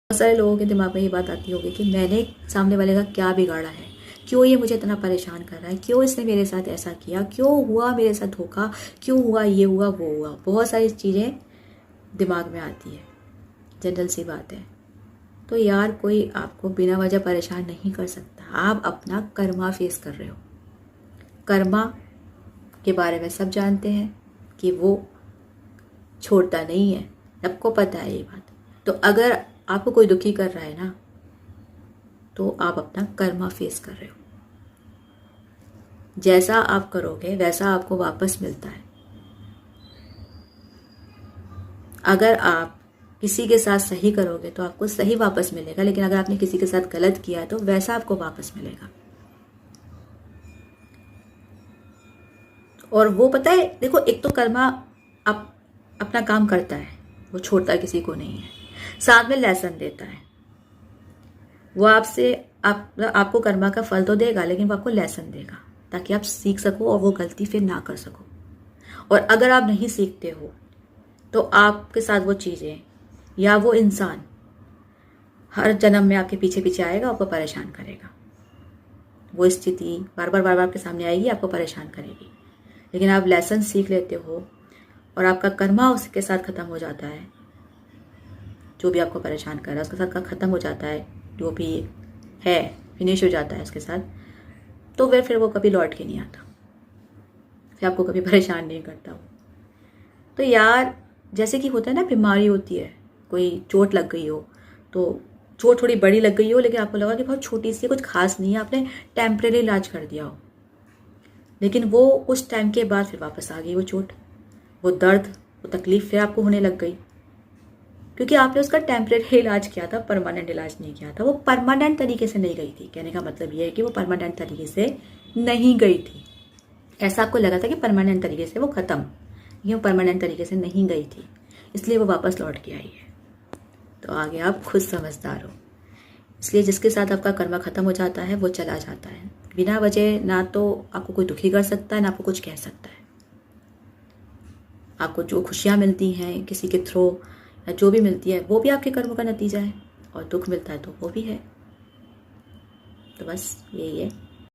बहुत सारे लोगों के दिमाग में ये बात आती होगी कि मैंने सामने वाले का क्या बिगाड़ा है, क्यों ये मुझे इतना परेशान कर रहा है, क्यों इसने मेरे साथ ऐसा किया, क्यों हुआ मेरे साथ धोखा, क्यों हुआ ये हुआ वो हुआ। बहुत सारी चीज़ें दिमाग में आती है, जनरल सी बात है। तो यार कोई आपको बिना वजह परेशान नहीं कर सकता। आप अपना कर्मा फेस कर रहे हो। कर्मा के बारे में सब जानते हैं कि वो छोड़ता नहीं है, सबको पता है ये बात। तो अगर आपको कोई दुखी कर रहा है ना, तो आप अपना कर्मा फेस कर रहे हो। जैसा आप करोगे वैसा आपको वापस मिलता है। अगर आप किसी के साथ सही करोगे तो आपको सही वापस मिलेगा, लेकिन अगर आपने किसी के साथ गलत किया तो वैसा आपको वापस मिलेगा। और वो पता है, देखो, एक तो कर्मा आप अपना काम करता है, वो छोड़ता किसी को नहीं है, साथ में लेसन देता है। वो आपको कर्मा का फल तो देगा, लेकिन वो आपको लेसन देगा ताकि आप सीख सको और वो गलती फिर ना कर सको। और अगर आप नहीं सीखते हो तो आपके साथ वो चीज़ें या वो इंसान हर जन्म में आपके पीछे पीछे आएगा, आपको परेशान करेगा। वो स्थिति बार बार आपके सामने आएगी, आपको परेशान करेगी। लेकिन आप लेसन सीख लेते हो और आपका कर्मा उसके साथ ख़त्म हो जाता है। जो भी आपको परेशान कर रहा है उसके साथ ख़त्म हो जाता है, जो भी है फिनिश हो जाता है उसके साथ। तो फिर वो कभी लौट के नहीं आता, फिर आपको कभी परेशान नहीं करता वो। तो यार जैसे कि होता है ना, बीमारी होती है, कोई चोट लग गई हो, तो चोट थोड़ी बड़ी लग गई हो लेकिन आपको लगा कि बहुत छोटी सी, कुछ खास नहीं है, आपने टेम्परेरी इलाज कर दिया हो, लेकिन वो उस टाइम के बाद फिर वापस आ गई वो चोट, वो दर्द, वो तकलीफ फिर आपको होने लग गई, क्योंकि आपने उसका टेम्परेरी इलाज किया था, परमानेंट इलाज नहीं किया था। वो परमानेंट तरीके से नहीं गई थी। कहने का मतलब ये है कि वो परमानेंट तरीके से नहीं गई थी। ऐसा आपको लगा था कि परमानेंट तरीके से वो ख़त्म, लेकिन वो परमानेंट तरीके से नहीं गई थी, इसलिए वो वापस लौट के आई है। तो आगे आप खुद समझदार हो। इसलिए जिसके साथ आपका कर्मा ख़त्म हो जाता है वो चला जाता है बिना वजह। ना तो आपको कोई दुखी कर सकता है, ना आपको कुछ कह सकता है। आपको जो खुशियाँ मिलती हैं किसी के थ्रू या जो भी मिलती है वो भी आपके कर्मों का नतीजा है, और दुख मिलता है तो वो भी है। तो बस यही है।